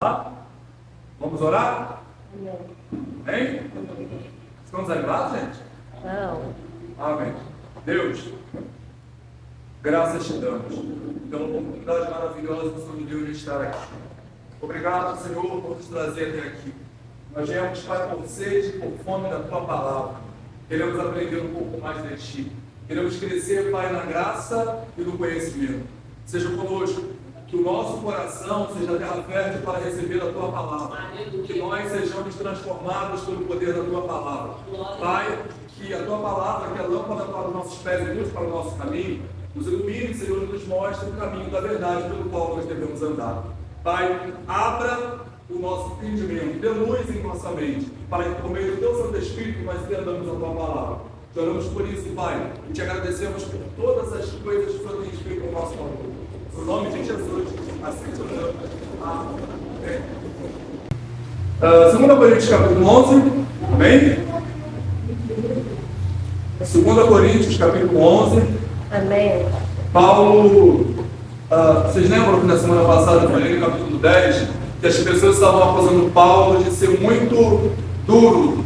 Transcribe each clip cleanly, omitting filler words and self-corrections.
Tá? Vamos orar? Amém. Amém? Estão desanimados, gente? Não. Amém. Deus, graças te damos pela oportunidade maravilhosa que o Senhor me deu de estar aqui. Obrigado, Senhor, por nos trazer até aqui. Nós viemos, Pai, por sede e por fome da Tua palavra. Queremos aprender um pouco mais de Ti. Queremos crescer, Pai, na graça e no conhecimento. Seja conosco, que o nosso coração seja terra fértil para receber a Tua palavra. Que nós sejamos transformados pelo poder da Tua palavra. Pai, que a Tua palavra, que é a lâmpada para os nossos pés e luz para o nosso caminho, nos ilumine, Senhor, e nos mostre o caminho da verdade pelo qual nós devemos andar. Pai, abra o nosso entendimento, dê luz em nossa mente, para que por meio do Teu Santo Espírito nós entendamos a Tua palavra. Te oramos por isso, Pai, e te agradecemos por todas as coisas que o Senhor tem feito ao nosso favor. No nome de Jesus, assim te oramos. Amém. 2 Coríntios capítulo 11, amém? 2 Coríntios capítulo 11. Amém. Paulo, vocês lembram que na semana passada eu falei no capítulo 10 que as pessoas estavam acusando Paulo de ser muito duro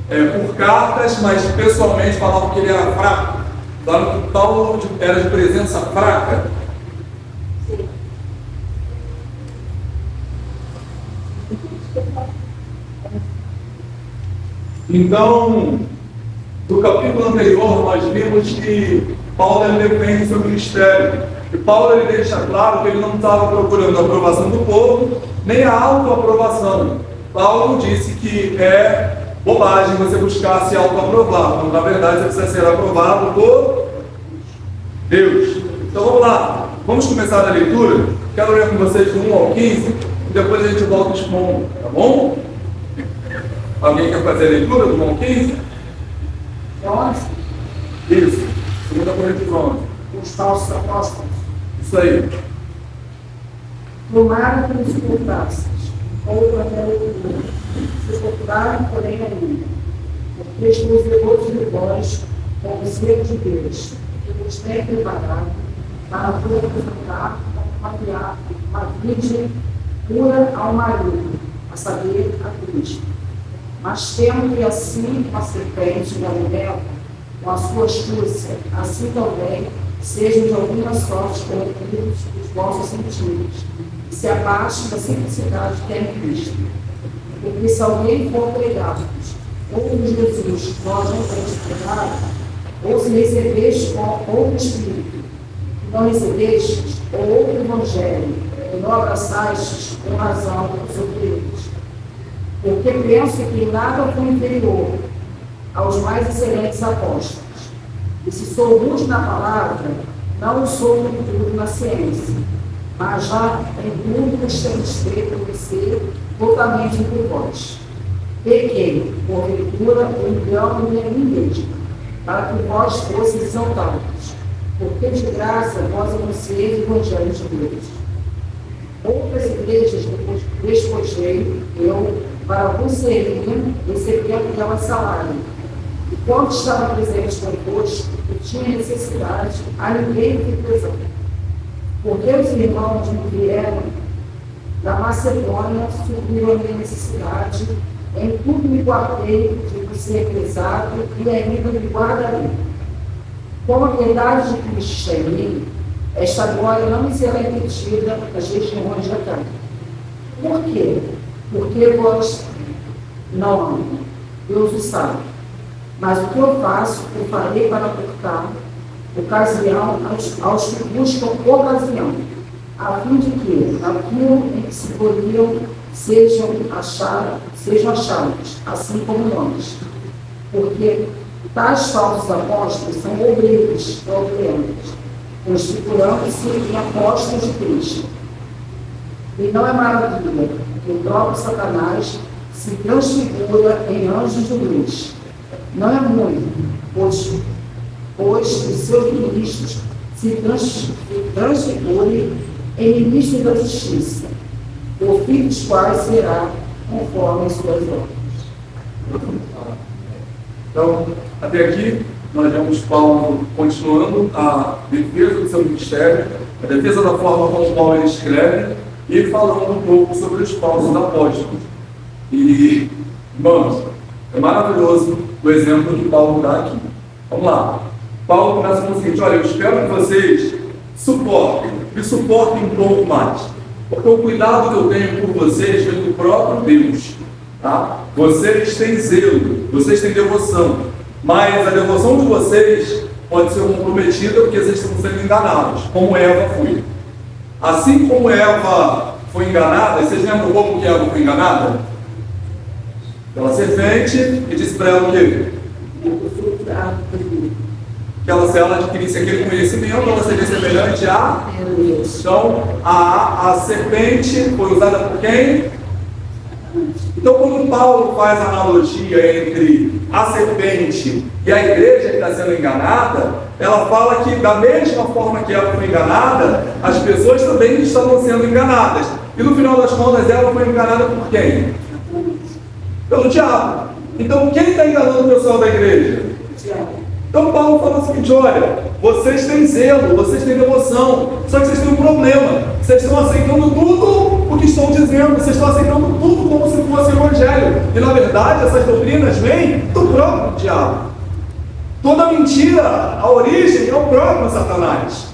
por cartas, mas pessoalmente falavam que ele era fraco. Falaram que Paulo era de presença fraca. Então, no capítulo anterior, nós vimos que Paulo defende seu ministério. E Paulo ele deixa claro que ele não estava procurando a aprovação do povo, nem a autoaprovação. Paulo disse que é bobagem você buscar se autoaprovar, quando na verdade você precisa ser aprovado por Deus. Então vamos lá, vamos começar a leitura. Quero ler com vocês do 1 ao 15 e depois a gente volta expondo, tá bom? Alguém quer fazer a leitura do 1 ao 15? 11. Isso, 2 Coríntios 11. Os falsos apóstolos. Isso aí. Tomara que nos culpasses, ou até loucura, se culparam, porém ainda, porque estou zeloso de vós, com o zelo de Deus, que vos tem preparado para vos apresentar uma virgem pura ao marido, a saber, a Cristo. Mas temo que assim a serpente Gabriel, com a sua astúcia, assim também sejam de alguma sorte corrompidos os vossos sentidos, e se abaixem da simplicidade que é em Cristo. Porque se alguém for pregado-vos, ou de Jesus vós não tendes pregado, ou se recebestes outro Espírito, e não recebestes, ou outro Evangelho, e não abraçastes, com razão sobre eles. Porque penso que nada foi inferior aos mais excelentes apóstolos. E se sou rude na palavra, não sou muito duro na ciência, mas já em tudo vos temos feito conhecer totalmente entre vós. Pequei, porventura, o engano-me a mim mesmo, para que vós fosseis exaltados, porque de graça vós anuncieis o Evangelho de Deus. Outras igrejas despojei eu, para vos servir, recebendo dela salário. E quando estava presente convosco, e tinha necessidade, a ninguém me pesou. Porque os irmãos me vieram da Macedônia, supriram a minha necessidade, em tudo me guardei de vos ser pesado, e ainda me guardarei. Como a verdade de Cristo está em mim, esta glória não me será repetida nas regiões da terra. Por quê? Porque vós não amam, Deus o sabe. Mas o que eu faço, eu farei para aportar ocasião aos que buscam ocasião, a fim de que aquilo em que se gloriam sejam achados, assim como nós. Porque tais falsos apóstolos são obreiros fraudulentos, constituindo-se em apóstolos de Cristo. E não é maravilha que o próprio Satanás se transfigura em anjos de luz. Não é muito, pois os seus ministros se transfigurem em ministros da justiça, o filho dos quais será conforme as suas obras. Então, até aqui, nós vemos Paulo continuando a defesa do seu ministério, a defesa da forma como Paulo ele escreve, e falando um pouco sobre os falsos apóstolos. E, irmãos, é maravilhoso o exemplo que Paulo dá aqui. Vamos lá. Paulo começa com o seguinte: olha, eu espero que vocês me suportem um pouco mais, porque o cuidado que eu tenho por vocês vem do próprio Deus. Tá? Vocês têm zelo, vocês têm devoção, mas a devoção de vocês pode ser comprometida porque vocês estão sendo enganados, como Eva foi. Assim como Eva foi enganada, vocês lembram como que Eva foi enganada? Pela serpente, e disse para ela o quê? Que se ela adquirisse aquele conhecimento, ela seria semelhante a Deus. Então, a serpente foi usada por quem? Então, quando Paulo faz a analogia entre a serpente e a igreja que está sendo enganada, ela fala que, da mesma forma que ela foi enganada, as pessoas também estavam sendo enganadas. E no final das contas, ela foi enganada por quem? Pelo diabo. Então, quem está enganando o pessoal da igreja? Então, Paulo fala o seguinte: olha, vocês têm zelo, vocês têm devoção, só que vocês têm um problema. Vocês estão aceitando tudo o que estão dizendo, vocês estão aceitando tudo como se fosse evangelho. E, na verdade, essas doutrinas vêm do próprio diabo. Toda mentira, a origem é o próprio Satanás.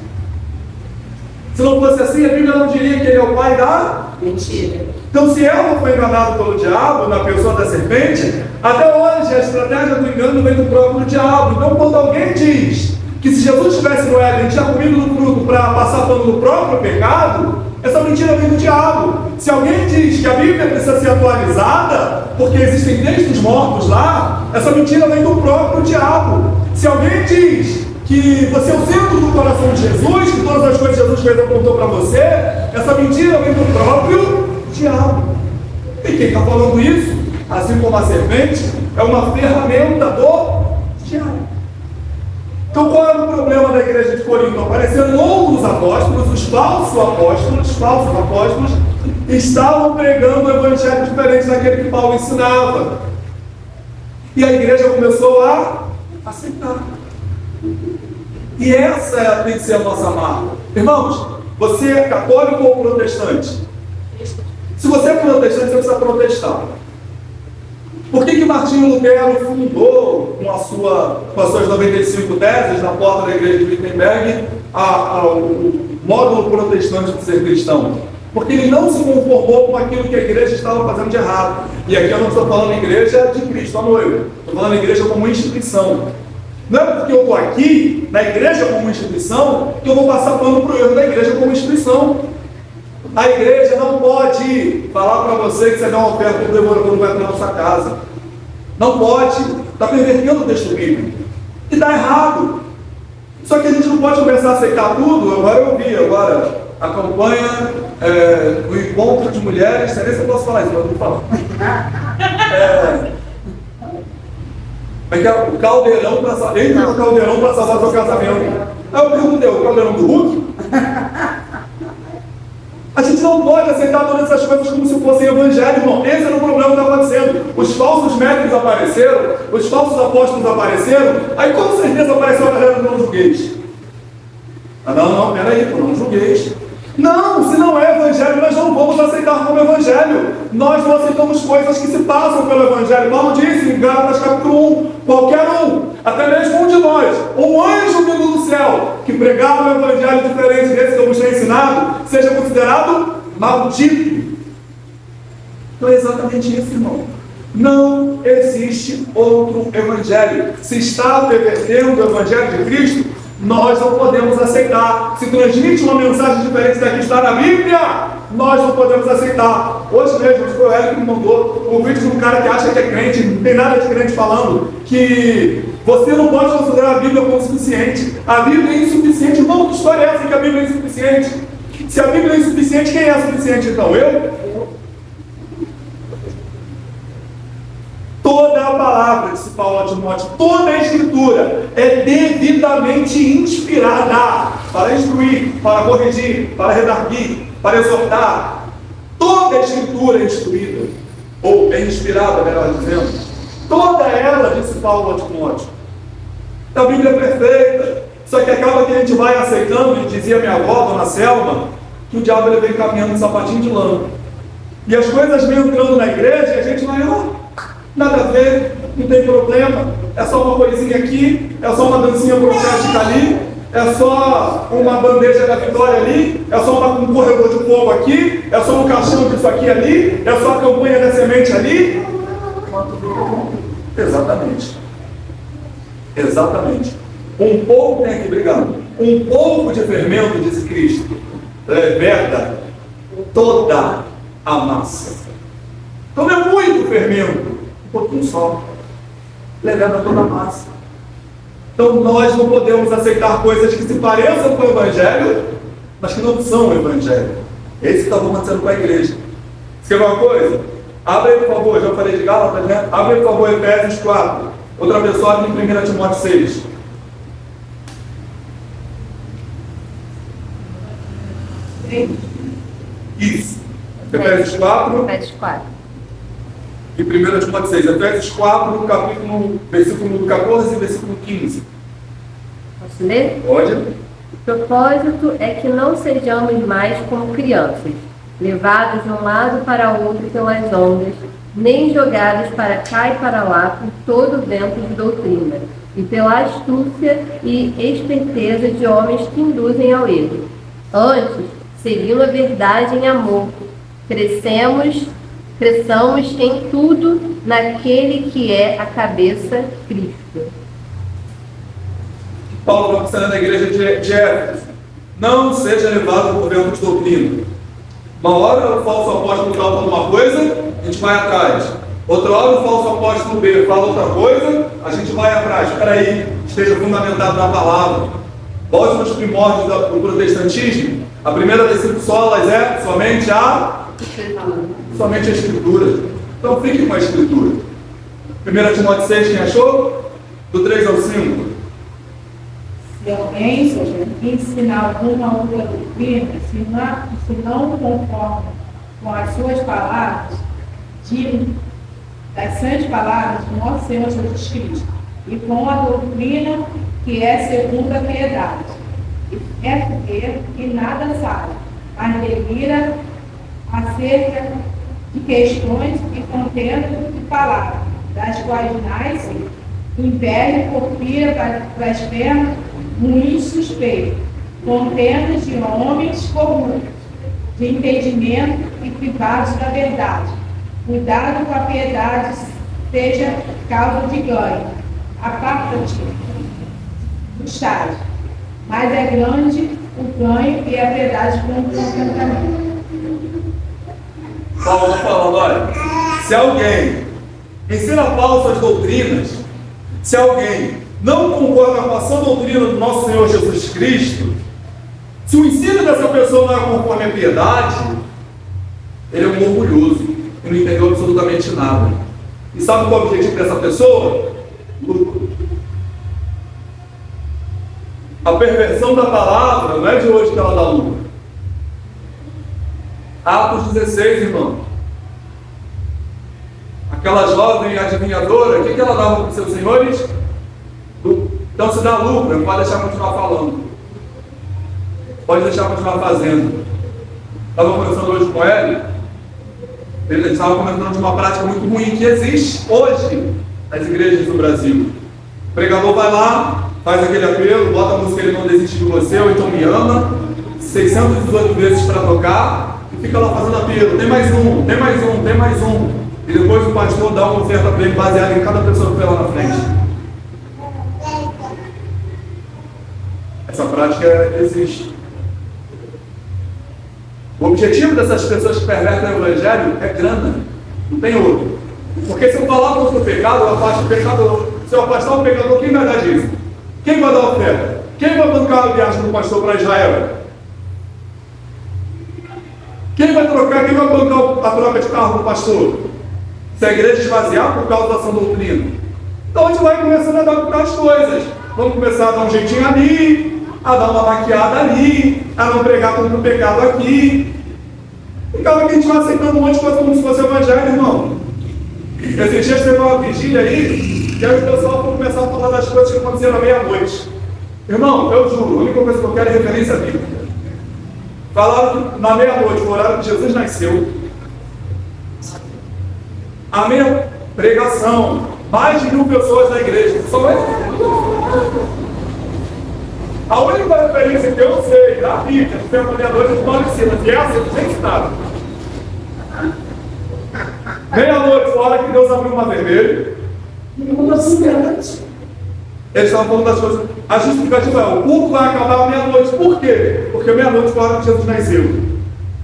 Se não fosse assim, a Bíblia não diria que ele é o pai da mentira. Então, se ela foi enganada pelo diabo, na pessoa da serpente, até hoje a estratégia do engano vem do próprio diabo. Então, quando alguém diz que se Jesus estivesse no Éden, tinha comido do fruto para passar pano no próprio pecado, essa mentira vem do diabo. Se alguém diz que a Bíblia precisa ser atualizada, porque existem textos mortos lá, essa mentira vem do próprio diabo. Se alguém diz que você é o centro do coração de Jesus, que todas as coisas que Jesus fez apontou para você, essa mentira vem do próprio diabo. E quem está falando isso, assim como a serpente, é uma ferramenta do diabo. Então, qual era o problema da igreja de Corinto? Apareceram outros apóstolos, os falsos apóstolos, estavam pregando o evangelho diferente daquele que Paulo ensinava. E a igreja começou a aceitar. E essa tem que ser a nossa marca. Irmãos, você é católico ou protestante? Se você é protestante, você precisa protestar. Por que Martinho Lutero fundou com as suas 95 teses na porta da igreja de Wittenberg o módulo protestante de ser cristão? Porque ele não se conformou com aquilo que a igreja estava fazendo de errado. E aqui eu não estou falando igreja de Cristo, a noiva. Estou falando igreja como instituição. Não é porque eu estou aqui, na igreja como instituição, que eu vou passar pano para o erro da igreja como instituição. A igreja não pode falar para você que você dá uma oferta para o devorador vai entrar na sua casa. Não pode. Está pervertendo o texto bíblico. E está errado. Só que a gente não pode começar a aceitar tudo. Agora eu vi a campanha, o encontro de mulheres. Não sei se eu posso falar isso, mas eu vou falar. O caldeirão para salvar. Entra no caldeirão para salvar seu casamento. Aí eu perguntei: o caldeirão do Hulk? A gente não pode aceitar todas essas coisas como se fossem evangelho, irmão. Esse era o problema que está acontecendo. Os falsos mestres apareceram, os falsos apóstolos apareceram, aí com certeza apareceu a galera do não julgueis. Não, peraí, não julgueis. Não, se não é evangelho, nós não vamos aceitar como evangelho. Nós não aceitamos coisas que se passam pelo evangelho. Paulo disse em Gálatas capítulo 1, qualquer um, até mesmo um de nós, um anjo vindo do céu, que pregava um evangelho diferente desse que eu vos tenho ensinado, seja considerado maldito. Então é exatamente isso, irmão. Não existe outro evangelho. Se está pervertendo o evangelho de Cristo, nós não podemos aceitar. Se transmite uma mensagem diferente da que está na Bíblia, nós não podemos aceitar. Hoje mesmo, foi o Hélio que me mandou um vídeo de um cara que acha que é crente, não tem nada de crente, falando que você não pode considerar a Bíblia como suficiente. A Bíblia é insuficiente. Irmão, que história é essa que a Bíblia é insuficiente? Se a Bíblia é insuficiente, quem é suficiente então? Eu? Toda a palavra, disse Paulo a Timóteo, toda a escritura é devidamente inspirada para instruir, para corrigir, para redarguir, para exortar. Toda a escritura é instruída, ou é inspirada, melhor dizendo. Toda ela, disse Paulo a Timóteo. A Bíblia é perfeita, só que acaba que a gente vai aceitando, e dizia minha avó, Dona Selma, que o diabo ele vem caminhando de sapatinho de lã. E as coisas vêm entrando na igreja e a gente vai, nada a ver, não tem problema, é só uma coisinha aqui, é só uma dancinha profética ali, é só uma bandeja da vitória ali, é só um corredor de fogo aqui, é só um caixão disso aqui ali, é só a campanha da semente ali. Exatamente. Exatamente. Um pouco tem aqui, obrigado. Um pouco de fermento, diz Cristo, leveda toda a massa. Então não é muito fermento, um pouquinho só. Leveda toda a massa. Então nós não podemos aceitar coisas que se pareçam com o Evangelho, mas que não são o Evangelho. É isso que está acontecendo com a igreja. Você quer uma coisa? Abre aí, por favor, já falei de Gálatas, né? Abre aí, por favor, Efésios 4. Outra pessoa abre em 1 Timóteo 6. Isso. Efésios 4. Efésios 4. E 1 Timóteo 6. Efésios 4, versículo 14 e versículo 15. Posso ler? Pode? O propósito é que não sejamos mais como crianças, levados de um lado para outro pelas ondas, nem jogados para cá e para lá por todo o vento de doutrina, e pela astúcia e esperteza de homens que induzem ao erro. Antes, seguindo a verdade em amor, cresçamos em tudo naquele que é a cabeça, Cristo. Paulo está ensinando na igreja de Éfeso: não seja levado por vento de doutrina. Uma hora o falso apóstolo está falando uma coisa, a gente vai atrás. Outra hora o falso apóstolo B fala outra coisa, a gente vai atrás. Espera aí, esteja fundamentado na palavra. Volte nos primórdios do protestantismo. A primeira das 5 solas é somente a Escritura. Então fique com a Escritura. 1 Timóteo 6, quem achou? Do 3 ao 5. Se alguém ensinar alguma outra doutrina, se não conforma com as suas palavras, das santas palavras do nosso Senhor Jesus Cristo, e com a doutrina que é segundo a piedade, é porque que nada sabe, mas delira acerca de questões e contendas de palavras, das quais nasce inveja, porfia, blasfema, ruins suspeitos, contendas de homens corruptos, de entendimento e privados da verdade. Cuidado com a piedade, seja causa de ganho. Aparta-te dos tais, mas é grande o ganho e a piedade com o contentamento. Paulo está falando, olha, se alguém ensina falsas doutrinas, se alguém não concorda com a sã doutrina do nosso Senhor Jesus Cristo, se o ensino dessa pessoa não é conforme a piedade, ele é um orgulhoso e não entendeu absolutamente nada. E sabe qual é o objetivo dessa pessoa? Lucro. A perversão da palavra não é de hoje que ela dá lucro. Atos 16, irmão. Aquela jovem adivinhadora, o que ela dava para os seus senhores? Então se dá lucro, pode deixar continuar falando. Pode deixar continuar fazendo. Estava conversando hoje com ele estava comentando de uma prática muito ruim que existe hoje nas igrejas do Brasil. O pregador vai lá, faz aquele apelo, bota a música Ele Não Desiste de Você, ou então Me Ama, 618 vezes para tocar, e fica lá fazendo apelo. Tem mais um, tem mais um, tem mais um. E depois o pastor dá uma oferta para ele baseada em cada pessoa que foi lá na frente. Essa prática existe. O objetivo dessas pessoas que pervertem o Evangelho é grana, não tem outro. Porque se eu falar contra o pecado, eu afasto o pecador. Se eu afastar o pecador, quem vai dar dízimo? Quem vai dar oferta? Quem vai bancar a viagem do pastor para Israel? Quem vai bancar a troca de carro do pastor? Se a igreja esvaziar por causa da sã doutrina. Então a gente vai começando a adaptar as coisas. Vamos começar a dar um jeitinho ali, a dar uma maquiada ali, a não pregar todo o pecado aqui. E acaba que a gente vai aceitando um monte de coisa como se fosse o Evangelho, irmão. Esses dias teve uma vigília aí, e aí o pessoal foi começar a falar das coisas que aconteceram à meia-noite. Irmão, eu juro, a única coisa que eu quero é referência bíblica. Falaram que na meia-noite, o horário que Jesus nasceu. A minha pregação, mais de 1.000 pessoas na igreja. Só é. A única referência que eu sei da Bíblia, do tempo da meia-noite, é de Paulo e Silas. E essa eu não sei ensinar. Meia-noite, a hora que Deus abriu o mar vermelho. Eles estavam falando das coisas. A justificativa é: o culto vai acabar meia-noite. Por quê? Porque meia-noite foi a hora que Jesus nasceu.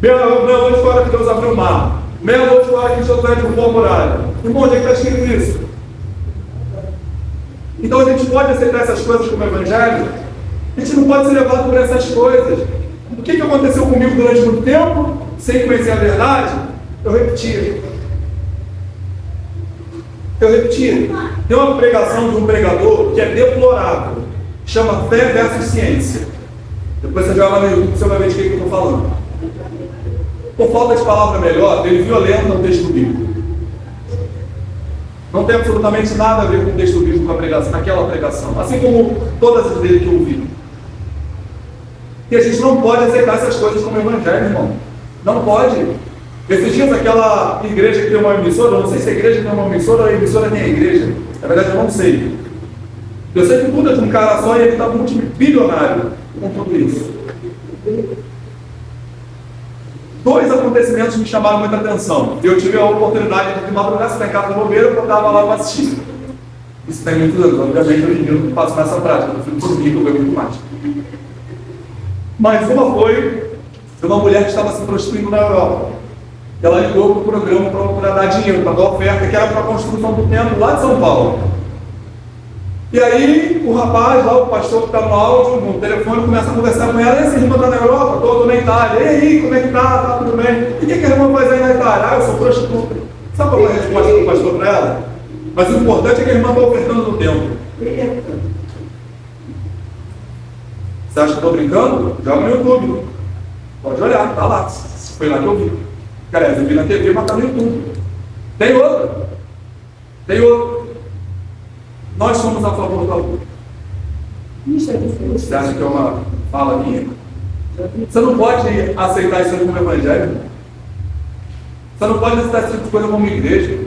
Meia-noite foi a hora que Deus abriu o mar. Meia-noite foi a hora que Josué derrubou a muralha. Irmão, onde é que está escrito isso? Então a gente pode aceitar essas coisas como evangelho? A gente não pode ser levado por essas coisas. O que aconteceu comigo durante muito tempo, sem conhecer a verdade? Eu repetia. Tem uma pregação de um pregador que é deplorável. Chama Fé versus Ciência. Depois você joga lá no YouTube, você vai ver de que eu estou falando. Por falta de palavra melhor, ele violenta o texto bíblico. Não tem absolutamente nada a ver com o texto bíblico, com a pregação, aquela pregação. Assim como todas as dele que eu ouvi. E a gente não pode aceitar essas coisas como evangelho, irmão. Não pode. Esses dias aquela igreja que tem uma emissora, eu não sei se a igreja tem uma emissora ou a emissora tem a igreja. Na verdade eu não sei. Eu sei que tudo é de um cara só e ele está multibilionário com tudo isso. Dois acontecimentos me chamaram muita atenção. Eu tive a oportunidade de madrugar, se está em casa do bobeiro, eu estava lá para assistir. Isso tem muitos anos, obviamente hoje em dia eu não faço nessa prática, eu fico por mim, eu muito mais. Mas uma foi de uma mulher que estava se prostituindo na Europa. Ela ligou para o programa para dar dinheiro, para dar oferta, que era para a construção do templo lá de São Paulo. E aí o rapaz lá, o pastor que está no áudio, no telefone, começa a conversar com ela. E essa irmã está na Europa? Estou na Itália. E aí, como é que tá? Tá tudo bem? E o que a irmã faz aí na Itália? Ah, eu sou prostituta. Sabe qual foi a resposta do pastor para ela? Mas o importante é que a irmã está ofertando no templo. Você acha que eu estou brincando? Joga no YouTube. Pode olhar, está lá. Foi lá que eu vi. Cara, eu vi na TV, mas está no YouTube. Tem outro. Nós somos a favor da luta. Você acha que é uma fala minha? Você não pode aceitar isso como evangelho. Você não pode aceitar esse tipo de coisa como igreja.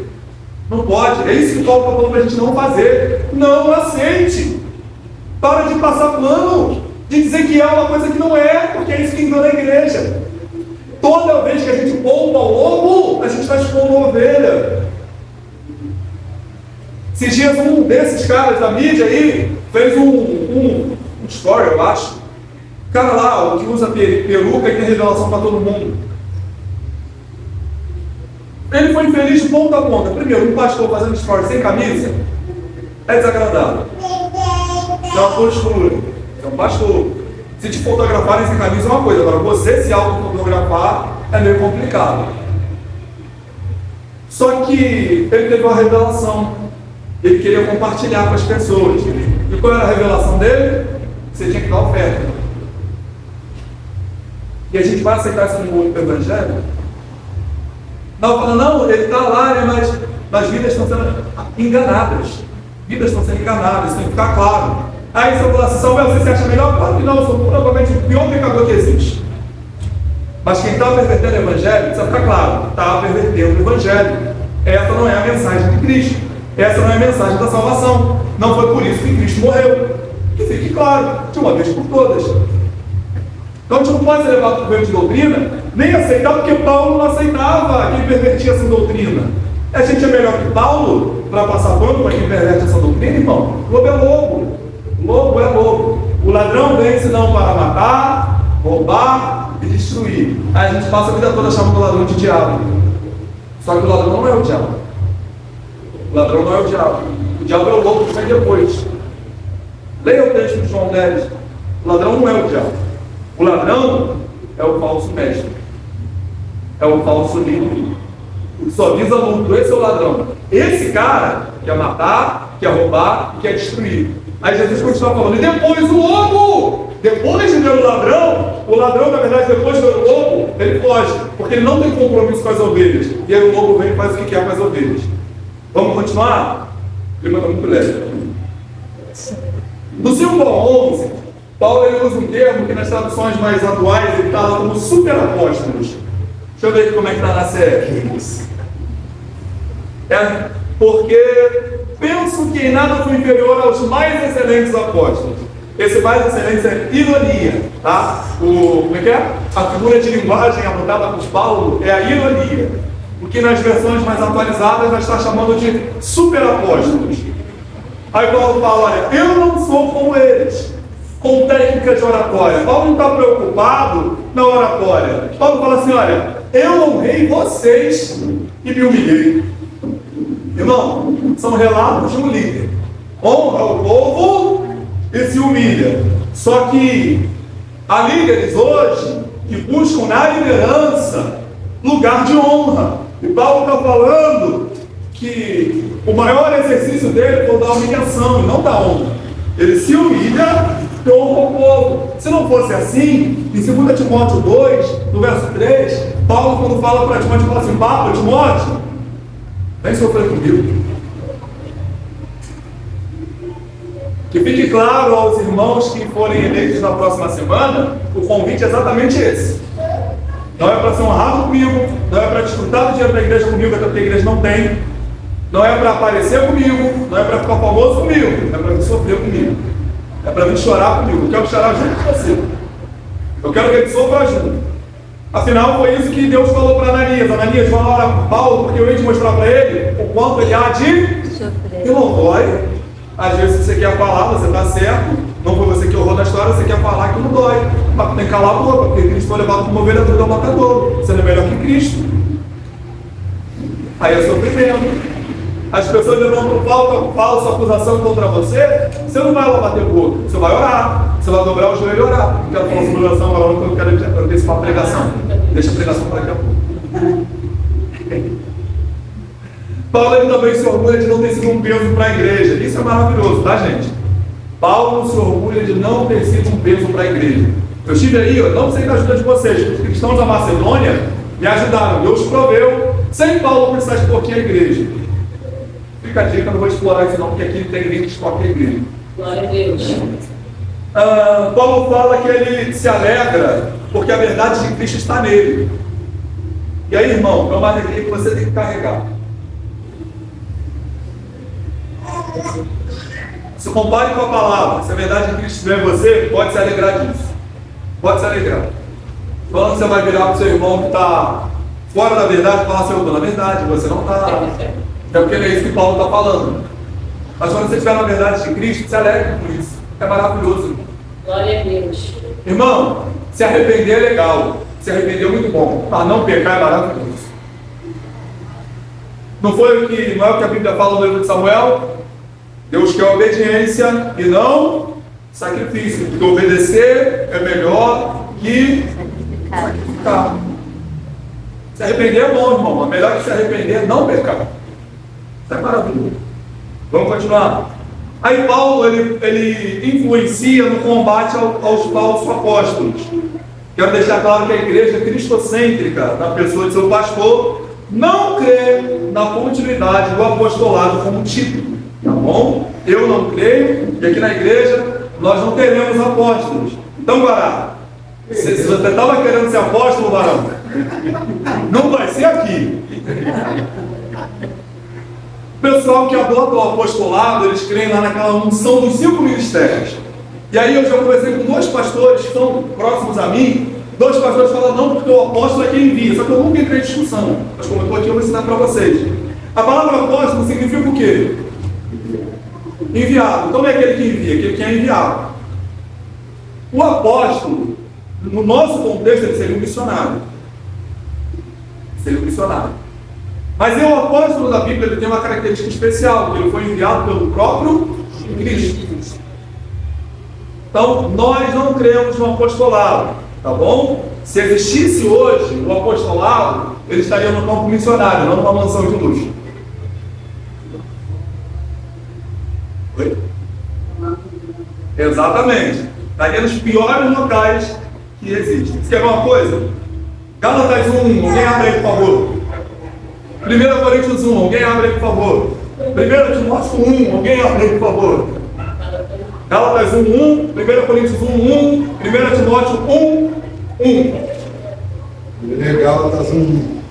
Não pode. É isso que Paulo está falando para a gente não fazer. Não aceite. Para de passar pano. De dizer que é uma coisa que não é, porque é isso que engana a igreja. Toda vez que a gente poupa o lobo, a gente está expondo a ovelha. Esses dias um desses caras da mídia aí fez um story, eu acho. O cara lá, o que usa peruca e tem revelação para todo mundo. Ele foi infeliz de ponta a ponta. Primeiro, um pastor fazendo story sem camisa é desagradável. É uma postura. É um pastor. Se te fotografarem sem camisa é uma coisa. Agora, você se autofotografar é meio complicado. Só que ele teve uma revelação. Ele queria compartilhar com as pessoas. E qual era a revelação dele? Você tinha que dar oferta. E a gente vai aceitar isso no evangelho? Não, falando, não, ele está lá, mas vidas estão sendo enganadas. Vidas estão sendo enganadas, isso tem que ficar claro. Aí se eu falar assim, Samuel, você se acha melhor? Claro que não, eu sou provavelmente o pior pecador que existe. Mas quem está pervertendo o evangelho, precisa ficar claro, está pervertendo o evangelho. Essa não é a mensagem de Cristo. Essa não é a mensagem da salvação. Não foi por isso que Cristo morreu. Que fique claro, de uma vez por todas. Então a gente não pode ser levado para o erro de doutrina, nem aceitar, porque Paulo não aceitava quem pervertia essa doutrina. A gente é melhor que Paulo para passar pano para quem perverte essa doutrina, irmão? Lobo é lobo. Lobo é lobo. O ladrão vem senão para matar, roubar e destruir. Aí a gente passa a vida toda chamando o ladrão de diabo. Só que o ladrão não é o diabo. O ladrão não é o diabo. O diabo é o lobo que vem depois. Leia o texto de João 10. O ladrão não é o diabo. O ladrão é o falso mestre. É o falso líder. O que só visa lucro. Esse é o ladrão. Esse cara quer matar, quer roubar e quer destruir. Aí Jesus continua falando. E depois o lobo. Depois de ver o ladrão, na verdade, depois de ver o lobo, ele foge. Porque ele não tem compromisso com as ovelhas. E aí o lobo vem e faz o que quer com as ovelhas. Vamos continuar? O clima está muito leve. Do 5 ao 11, Paulo ele usa um termo que nas traduções mais atuais ele fala como superapóstolos. Deixa eu ver aqui como é que está na série. Porque penso que em nada fui inferior aos mais excelentes apóstolos. Esse mais excelente é ironia, tá? Como é que é? A figura de linguagem adotada por Paulo é a ironia. O que nas versões mais atualizadas já está chamando de superapóstolos. Aí Paulo fala, olha, eu não sou como eles, com técnica de oratória. Paulo não está preocupado na oratória. Paulo fala assim, olha, eu honrei vocês e me humilhei. Irmão, são relatos de um líder. Honra o povo e se humilha. Só que há líderes hoje que buscam na liderança lugar de honra. E Paulo está falando que o maior exercício dele foi da humilhação e não da honra. Ele se humilha e honra o povo. Se não fosse assim, em 2 Timóteo 2, no verso 3, Paulo, quando fala para Timóteo, fala assim, Papa, Timóteo, vem sofrer comigo. Que fique claro aos irmãos que forem eleitos na próxima semana, o convite é exatamente esse. Não é para ser honrado comigo, não é para desfrutar do dinheiro da igreja comigo, que a igreja não tem, não é para aparecer comigo, não é para ficar famoso comigo, é para vir sofrer comigo, é para vir chorar comigo. Eu quero chorar junto com você, eu quero que ele sofra junto. Afinal, foi isso que Deus falou para Ananias. Ananias, vai lá para Paulo, porque eu ia te mostrar para ele o quanto ele há de sofrer. E não dói. Às vezes você quer falar, você está certo, não foi você que errou na história, você quer falar que não dói. Mas tem que calar a boca, porque Cristo foi levado como ovelha do matador. Você não é melhor que Cristo. Aí é sofrimento. As pessoas levantam falsa acusação contra você, você não vai lá bater o boca, você vai orar, você vai dobrar o joelho e orar. Não quero falar sobre oração agora, porque eu quero antecipar a pregação. Deixa a pregação para daqui a pouco. Paulo ele também se orgulha de não ter sido um peso para a igreja. Isso é maravilhoso, tá, gente? Paulo se orgulha de não ter sido um peso para a igreja. Eu estive aí, eu não sei da ajuda de vocês, os cristãos da Macedônia me ajudaram, Deus proveu, sem Paulo precisar extorquir a igreja. Fica a dica, não vou explorar isso não, porque aqui tem ninguém que extorque a igreja. Glória a Deus. Paulo fala que ele se alegra porque a verdade de Cristo está nele. E aí, irmão, é uma alegria que você tem que carregar. Se compare com a palavra, se a verdade de Cristo estiver em você, pode se alegrar disso. Pode se alegrar. Quando você vai virar para o seu irmão que está fora da verdade e falar assim, eu estou na verdade, você não está. É porque não é isso que Paulo está falando. Mas quando você estiver na verdade de Cristo, se alegre com isso. É maravilhoso. Glória a Deus. Irmão, se arrepender é legal. Se arrepender é muito bom. Mas não pecar é maravilhoso. Não é o que a Bíblia fala no livro de Samuel? Deus quer obediência e não sacrifício. Porque obedecer é melhor que sacrificar. Se arrepender é bom, irmão. Mas melhor que se arrepender é não pecar. Isso é maravilhoso. Vamos continuar. Aí Paulo ele influencia no combate aos falsos apóstolos. Quero deixar claro que a igreja cristocêntrica, na pessoa de seu pastor, não crê na continuidade do apostolado como título. Tá bom? Eu não creio, e aqui na igreja nós não teremos apóstolos. Então, Guará, se você estava querendo ser apóstolo, varão, não vai ser aqui. O pessoal que adota o apostolado, eles creem lá naquela unção dos 5 ministérios. E aí eu já conversei com 2 pastores que estão próximos a mim. 2 pastores falam, não, porque o apóstolo é quem envia. Só que eu nunca entrei em discussão. Mas como eu estou aqui, eu vou ensinar para vocês. A palavra apóstolo significa o quê? Enviado. Então não é aquele que envia, aquele que é enviado. O apóstolo, no nosso contexto, ele seria um missionário. Seria um missionário. Mas o apóstolo da Bíblia ele tem uma característica especial, que ele foi enviado pelo próprio Cristo. Então, nós não cremos no apostolado, tá bom? Se existisse hoje o apostolado, ele estaria no campo missionário, não numa mansão de luxo. Oi? Exatamente. Estaria nos piores locais que existem. Você quer ver uma coisa? Gálatas 1, alguém abre aí, por favor. 1 Coríntios 1, alguém abre aí, por favor. 1 Timóteo 1, alguém abre aí, por favor. Gálatas 1:1, 1 Coríntios 1:1, 1 Timóteo 1:1. Gálatas 1.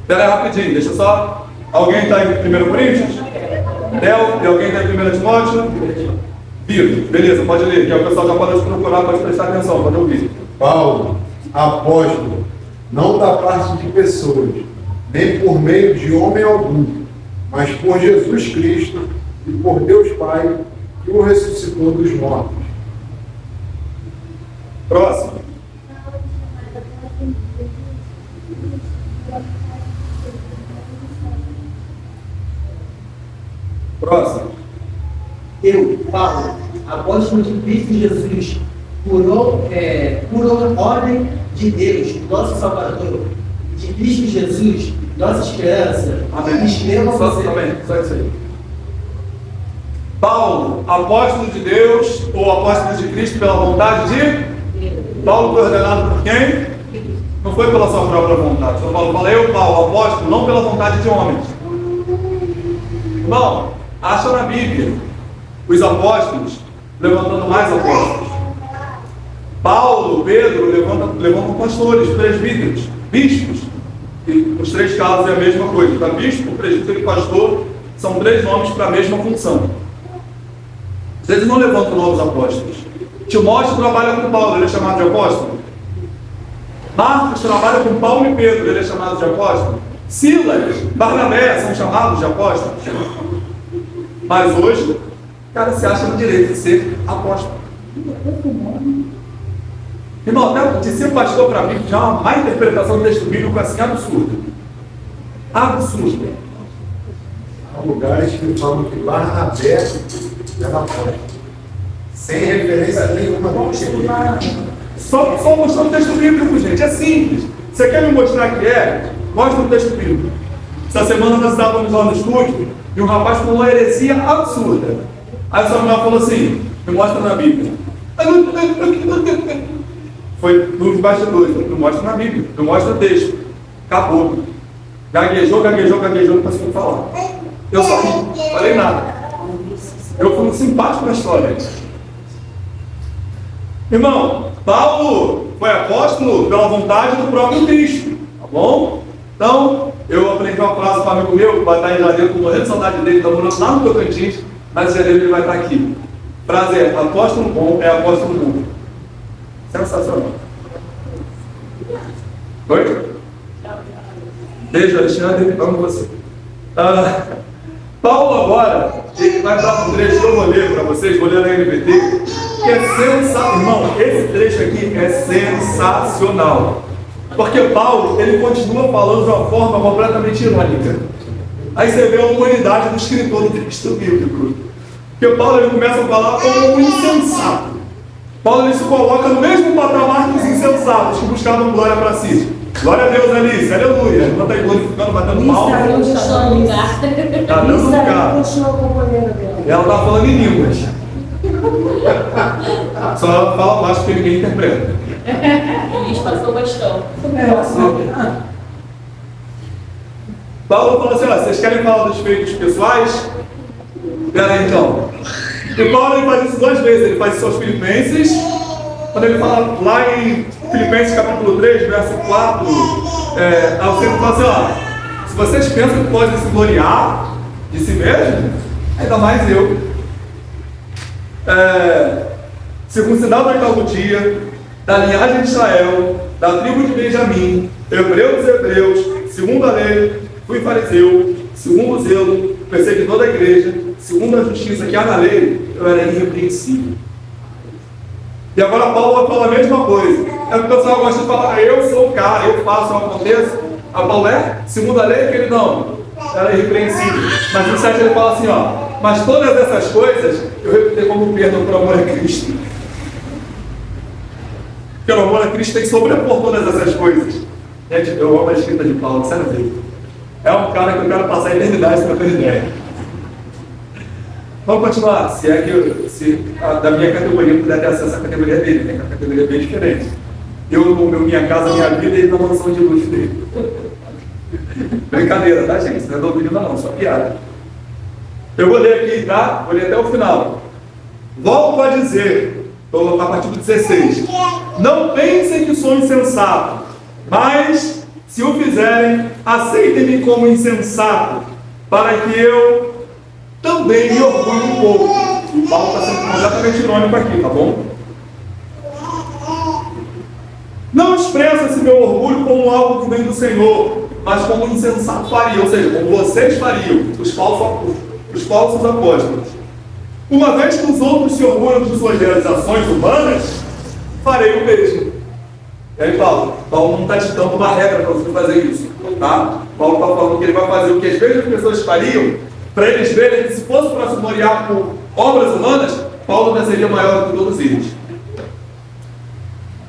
Espera aí rapidinho, deixa só. Alguém está em 1 Coríntios? Del, e alguém está em 1 Timóteo? Vitor, beleza, pode ler, que o pessoal já pode procurar, pode prestar atenção, pode ouvir. Paulo, apóstolo, não da parte de pessoas, nem por meio de homem algum, mas por Jesus Cristo e por Deus Pai, que o ressuscitou dos mortos. Próximo. Próximo. Eu, Paulo, apóstolo de Cristo Jesus, por ordem de Deus, nosso Salvador, de Cristo Jesus, nossa esperança, Amém. escreva a Só, você. amém. Só isso aí. Paulo, apóstolo de Deus ou apóstolo de Cristo pela vontade de? Paulo foi ordenado por quem? Não foi pela sua própria vontade. São Paulo fala, eu, Paulo, apóstolo, não pela vontade de homens. Irmão, acha na Bíblia os apóstolos levantando mais apóstolos. Paulo, Pedro levantam pastores, presbíteros, bispos. E os três casos é a mesma coisa. Tá? Bispo, presbítero e pastor são três nomes para a mesma função. Eles não levantam novos apóstolos. Timóteo trabalha com Paulo, ele é chamado de apóstolo. Marcos trabalha com Paulo e Pedro, ele é chamado de apóstolo. Silas, Barnabé são chamados de apóstolos. Mas hoje, o cara se acha no direito de ser apóstolo. Irmão, até de ser pastor para mim já é uma má interpretação do texto bíblico assim absurda. Absurda. Há lugares que falam que Barnabé era apóstolo, sem referência nenhuma do texto. Só mostrando o texto bíblico, gente. É simples. Você quer me mostrar que é? Mostra o texto bíblico. Essa semana nós estávamos lá no estúdio e um rapaz falou uma heresia absurda. Aí o Samuel falou assim, me mostra na Bíblia. Foi nos bastidores, me mostra na Bíblia, me mostra o texto. Acabou. Gaguejou, não conseguiu falar. Eu só ri, falei nada. Eu fui simpático na história. Irmão, Paulo foi apóstolo pela vontade do próprio Cristo, tá bom? Então, eu aprendi uma frase para um amigo meu, que vai estar em Janeiro, estou morrendo de saudade dele, está morando lá no Tocantins, mas em Janeiro ele vai estar aqui. A frase é, apóstolo bom é apóstolo bom. Sensacional. Oi? Beijo, Alexandre, amo você. Paulo agora, ele vai dar um trecho que eu vou ler para vocês, vou ler na NVT, que é sensacional. Irmão, esse trecho aqui é sensacional. Porque Paulo, ele continua falando de uma forma completamente irônica. Aí você vê a humanidade do escritor do texto bíblico. Porque Paulo, ele começa a falar como um insensato. Paulo, ele se coloca no mesmo patamar que os insensatos que buscavam glória para si. Glória a Deus, Alice, aleluia. Não está glorificando, batendo palma. Está no lugar. Está dando lugar. Ela está falando em línguas. Só ela fala baixo porque ninguém interpreta. Luiz passou o bastão. Paulo fala assim, ó, vocês querem falar dos feitos pessoais? Espera aí então. E Paulo, ele faz isso duas vezes. Ele faz isso aos Filipenses, quando ele fala lá em Filipenses capítulo 3, verso 4, ele fala assim, ó, se vocês pensam que podem se gloriar de si mesmo, ainda mais eu. Circuncidado no oitavo dia, da linhagem de Israel, da tribo de Benjamim, hebreu dos hebreus, segundo a lei, fui fariseu, segundo o zelo, perseguidor da igreja, segundo a justiça que há na lei, eu era irrepreensível. E agora Paulo vai falar a mesma coisa. É o que o pessoal gosta de falar, eu sou o cara, eu faço, eu aconteço. A Paulo segundo a lei, que ele não, era irrepreensível. Mas no 7 ele fala assim, ó, mas todas essas coisas eu reputei como perdão por amor a Cristo. Porque o amor a Cristo tem que sobrepor todas essas coisas. Gente, eu amo a escrita de Paulo, sério mesmo. É um cara que eu quero passar a eternidade para ter ideia. Vamos continuar. Se é que da minha categoria puder ter acesso à categoria dele, né? Que a categoria é bem diferente. Eu no minha casa, minha vida, e ele na mansão de luxo dele. Brincadeira, tá, gente? Não é doutrina não, só piada. Eu vou ler aqui, tá? Vou ler até o final. Volto a dizer, a partir do 16, não pensem que sou insensato, mas, se o fizerem, aceitem-me como insensato, para que eu também me orgulhe um pouco. Paulo está sendo completamente irônico aqui, tá bom? Não expressa esse meu orgulho como algo que vem do Senhor, mas como um insensato faria, ou seja, como vocês fariam, os falsos apóstolos. Uma vez que os outros se orgulham de suas realizações humanas, farei o mesmo. E aí, Paulo não está ditando uma regra para você fazer isso, tá? Paulo está falando que ele vai fazer o que às vezes as pessoas fariam, para eles verem que se fosse para se gloriar por obras humanas, Paulo não seria maior do que todos eles.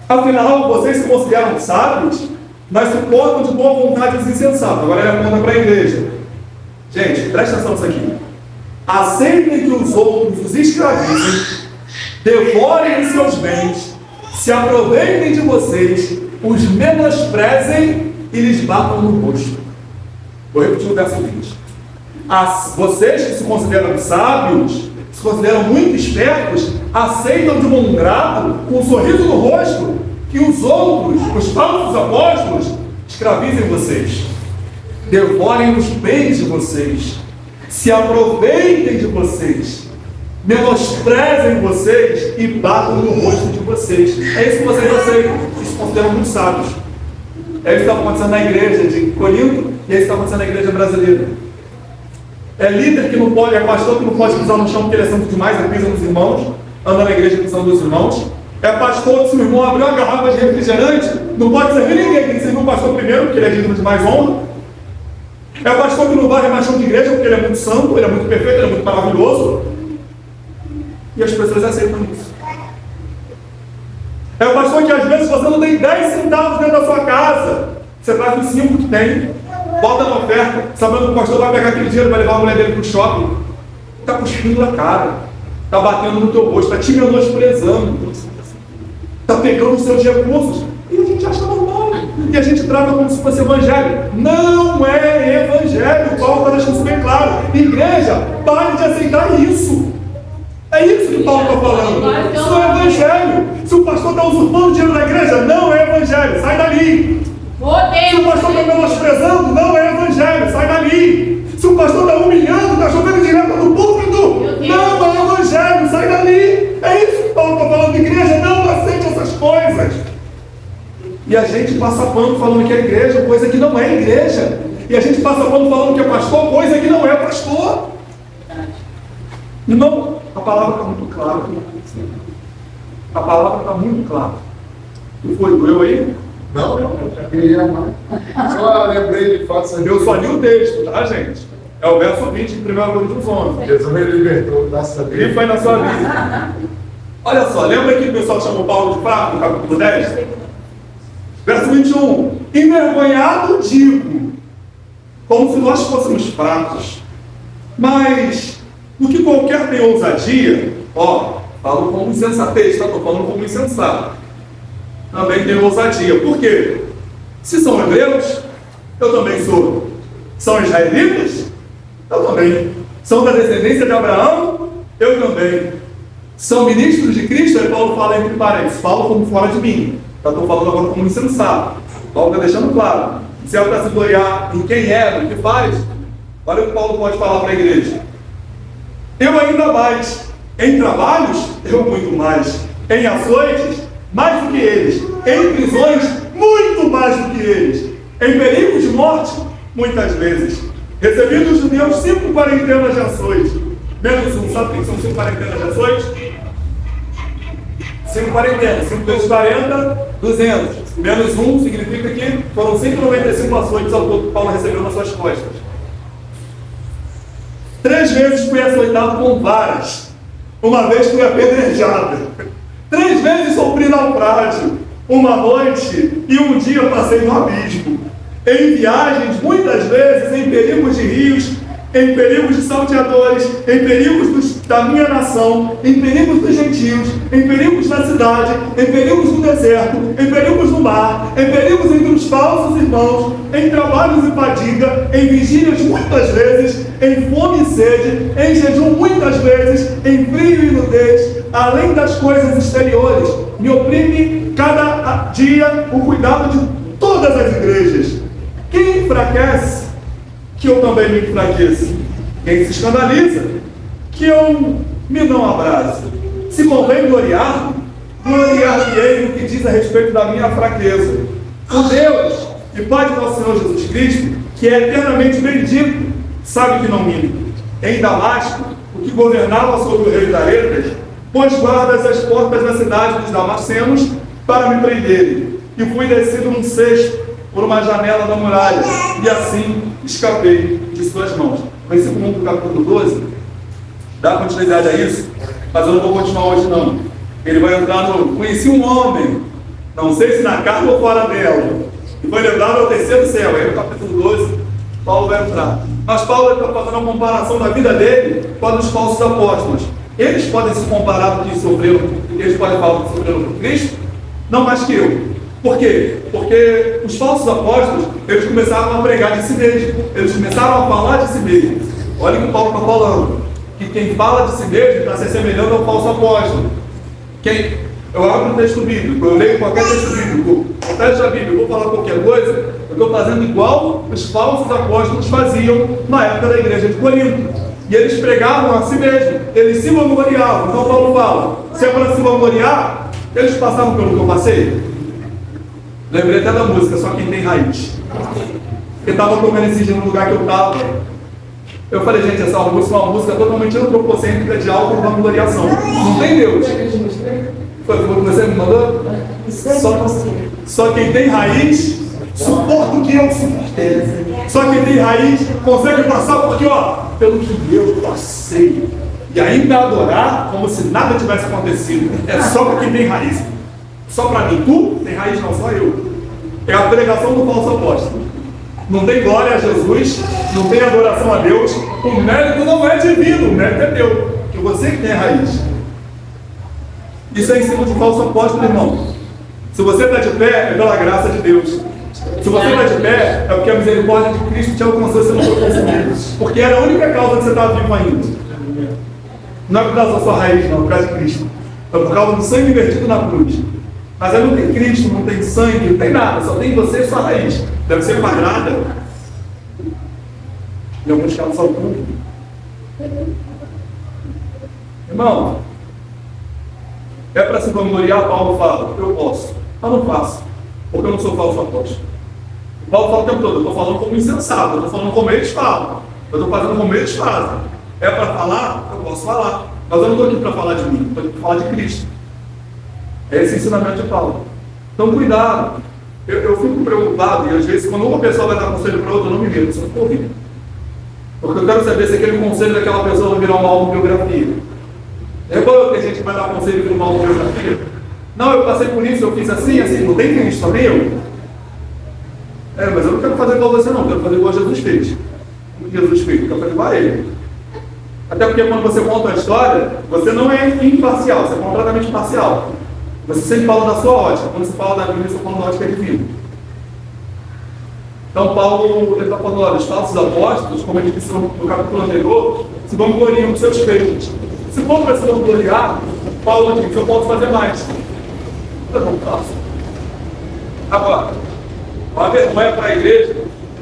Afinal, vocês se consideram sábios, mas suportam de boa vontade os insensatos. Agora ele aponta para a igreja. Gente, presta atenção nisso aqui. Aceitem que os outros os escravizem, devorem os seus bens, se aproveitem de vocês, os menosprezem e lhes batam no rosto. Vou repetir o verso 20. Vocês que se consideram sábios, se consideram muito espertos, aceitam de bom grado, com um sorriso no rosto, que os outros, os falsos apóstolos, escravizem vocês, devorem os bens de vocês, se aproveitem de vocês, menosprezem vocês e batam no rosto de vocês. É isso que vocês aceitam, que se consideram muito sábios. É isso que está acontecendo na igreja de Corinto e é isso que está acontecendo na igreja brasileira. É líder que não pode, é pastor que não pode pisar no chão porque ele é santo demais, ele pisa nos irmãos, anda na igreja pisando nos irmãos. É pastor que se o irmão abriu uma garrafa de refrigerante, não pode servir ninguém, tem que servir o pastor primeiro, porque ele é digno de mais honra. É pastor que não vai remachão de igreja porque ele é muito santo, ele é muito perfeito, ele é muito maravilhoso. E as pessoas aceitam isso. É o pastor que às vezes você não tem 10 centavos dentro da sua casa, você traz os 5 que tem, bota na oferta, sabendo que o pastor vai pegar aquele dinheiro, vai levar a mulher dele para o shopping, está cuspindo na cara, está batendo no teu rosto, está te menosprezando, está pegando os seus recursos, e a gente acha normal, e a gente trata como se fosse evangelho. Não é evangelho, Paulo está deixando isso bem claro. Igreja, pare de aceitar isso. É isso que Paulo está falando. Isso não é evangelho. Se o pastor está usurpando dinheiro da igreja, não é evangelho, sai dali. Se o pastor está menosprezando, não é evangelho, sai dali. Se o pastor está humilhando, está jogando direto no púlpito, não é evangelho, sai dali. É isso que Paulo está falando. Igreja, não aceite essas coisas. E a gente passa pano falando que é igreja, coisa que não é igreja. E a gente passa pano falando que é pastor, coisa que não é pastor. Irmão, a palavra está muito clara. A palavra está muito clara. E foi, doeu aí? Não, eu queria mais. Só lembrei de fato. Eu só li o texto, tá, gente? É o verso 20 de 1 Coríntios 11. Jesus me libertou da sabedoria. E foi na sua vida. Olha só, lembra que o pessoal chamou Paulo de fraco no capítulo 10? Verso 21. Envergonhado digo, como se nós fôssemos fracos, mas no que qualquer tem ousadia, falo como insensatez, tá? Estou falando como insensato. Também tem ousadia. Por quê? Se são hebreus, eu também sou. São israelitas? Eu também. São da descendência de Abraão? Eu também. São ministros de Cristo? Aí Paulo fala entre parênteses, falo como fora de mim. Já estou falando agora como insensato. Paulo está deixando claro. Se é para se gloriar em quem é, no que faz, olha o que Paulo pode falar para a igreja. Eu ainda mais. Em trabalhos, eu muito mais. Em açoites, mais do que eles. Em prisões, muito mais do que eles. Em perigos de morte, muitas vezes. Recebi dos judeus 5 quarentenas de açoites. Menos um, sabe o que são 5 quarentenas de açoites? 5 quarentenas. 5 vezes 40, 200. Menos um significa que foram 195 açoites ao todo que Paulo recebeu nas suas costas. 3 vezes fui açoitado com varas. Uma vez fui apedrejado. 3 vezes sofri naufrágio. Uma noite e um dia passei no abismo. Em viagens, muitas vezes, em perigos de rios, em perigos de salteadores, em perigos da minha nação, em perigos dos gentios, em perigos na cidade, em perigos no deserto, em perigos no mar, em perigos entre os falsos irmãos, em trabalhos e fadiga, em vigílias muitas vezes, em fome e sede, em jejum muitas vezes, em frio e nudez, além das coisas exteriores. Me oprime cada dia o cuidado de todas as igrejas. Quem enfraquece, que eu também me enfraqueça. Quem se escandaliza, que eu me não abrace. Se convém gloriar, gloriar-me-ei no que diz a respeito da minha fraqueza. O Deus e Pai de nosso Senhor Jesus Cristo, que é eternamente bendito, sabe que não minto. Em Damasco, o que governava sobre o rei de Aretas, pôs guardas às portas da cidade dos damascenos para me prenderem. E fui descido num cesto por uma janela da muralha, e assim escapei de suas mãos. Versículo 1 do capítulo 12, dá continuidade a isso, mas eu não vou continuar hoje não. Ele vai entrar no... Conheci um homem, não sei se na carne ou fora dela, e foi levado ao terceiro céu. Aí no capítulo 12, Paulo vai entrar. Mas Paulo está fazendo uma comparação da vida dele com a dos falsos apóstolos. Eles podem se comparar com que sofreram, eles podem falar que sofreram por Cristo, não mais que eu. Por quê? Porque os falsos apóstolos, eles começaram a pregar de si mesmos, eles começaram a falar de si mesmos. Olha o que o Paulo está falando, que quem fala de si mesmo está se assemelhando ao falso apóstolo. Eu abro um texto bíblico, eu leio qualquer texto bíblico, o texto da Bíblia, eu vou falar qualquer coisa, eu estou fazendo igual os falsos apóstolos faziam na época da igreja de Corinto. E eles pregavam a si mesmos, eles se vangloriavam. Então Paulo fala, se é para se vangloriar, eles passavam pelo que eu passei. Lembrei até da música, Só Quem Tem Raiz. Eu estava tocando esse dia no lugar que eu estava. Eu falei, gente, essa música é uma música totalmente antropocêntrica de autovangloriação. Não tem Deus. Foi o que você me mandou? Só quem tem raiz suporta o que eu suportei. Só quem tem raiz consegue passar porque, pelo que eu passei. E ainda adorar como se nada tivesse acontecido. É só para quem tem raiz. Só para mim. Tu tem raiz, não, só eu. É a pregação do falso apóstolo. Não tem glória a Jesus, não tem adoração a Deus. O mérito não é divino, o mérito é teu. Que você que tem a raiz. Isso é ensino de falso apóstolo, irmão. Se você está de pé, é pela graça de Deus. Se você está de pé, é porque a misericórdia de Cristo te alcançou e você não foi consumido. Porque era a única causa de você estar vivo ainda. Não é por causa da sua raiz, não, é por causa de Cristo. É por causa do sangue vertido na cruz. Mas aí não tem Cristo, não tem sangue, não tem nada, só tem você e sua raiz. Deve ser quadrada. Em alguns casos só tudo. Irmão, é para se vangloriar, Paulo fala, eu posso, mas não faço, porque eu não sou falso apóstolo. O Paulo fala o tempo todo, eu estou falando como insensato, eu estou falando como eles falam, eu estou fazendo como eles fazem. É para falar? Eu posso falar, mas eu não estou aqui para falar de mim, estou aqui para falar de Cristo. É esse ensinamento de Paulo. Então cuidado, eu fico preocupado, e às vezes quando uma pessoa vai dar conselho para outra, eu não me medo, só estou ouvindo. Porque eu quero saber se aquele conselho daquela pessoa vai virar uma autobiografia. Reparou que a gente vai dar conselho e virar uma autobiografia? Não, eu passei por isso, eu fiz assim, não tem Cristo, só tem eu. Mas eu não quero fazer igual você não, eu quero fazer igual Jesus fez. Jesus fez, eu quero fazer igual a ele. Até porque quando você conta a história, você não é imparcial, você é completamente parcial. Você sempre fala da sua ótica. Quando você fala da Bíblia, você fala da ótica divina. Então Paulo está falando, olha, os falsos apóstolos, como ele disse no capítulo anterior, se vangloriam dos seus feitos. Se for para se vangloriar, Paulo diz, eu posso fazer mais. Eu não faço. Agora, uma vergonha para a igreja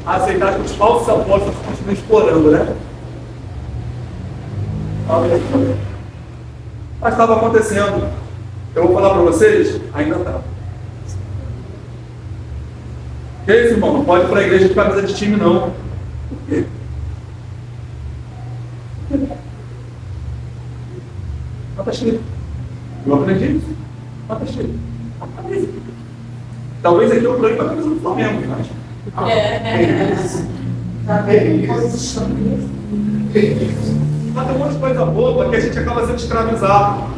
aceitar que os falsos apóstolos continuem explorando, né? Mas estava acontecendo. Eu vou falar para vocês, ainda está. Que é isso, irmão? Não pode ir para a igreja de camisa de time, não. Por quê? Mas está cheio. Eu aprendi isso. Mas está cheio. Talvez aqui eu proíbe a camisa do Flamengo, mas... Mas tem um monte de coisa boba que a gente acaba sendo escravizado.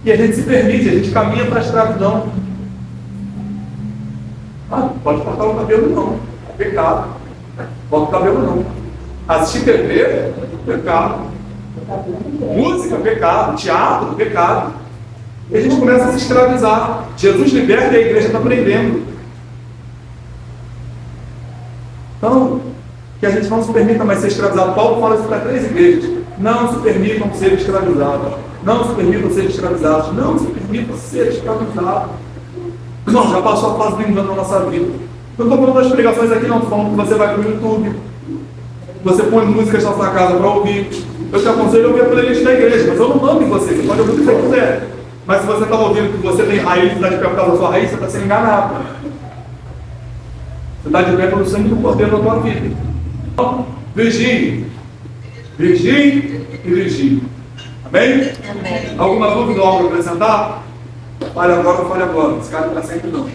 E a gente se permite, a gente caminha para a escravidão. Não pode cortar o cabelo não, é pecado. Corta o cabelo não. Assistir TV, pecado. Música, pecado. Teatro, pecado. E a gente começa a se escravizar. Jesus liberta e a igreja está prendendo. Então, que a gente não se permita mais ser escravizado. Paulo fala isso para 3 igrejas. Não se permitam ser escravizados. Não se permitam ser escravizados. Não se permitam ser escravizados. Não, já passou a fase do engano na nossa vida. Eu não estou falando das pregações aqui, não. Estou falando que você vai para o YouTube. Você põe músicas na sua casa para ouvir. Eu te aconselho a ouvir a playlist da igreja, mas eu não mando em você. Você pode ouvir o que você quiser. Mas se você está ouvindo que você tem raiz, está de pé por causa da sua raiz, você está sendo enganado. Você está de pé pelo sangue do Cordeiro da tua vida. Então, vigie. Vigie e vigie. Amém? Amém. Alguma dúvida ou algo a acrescentar? Fale agora ou fale agora. Esse cara não está sempre não.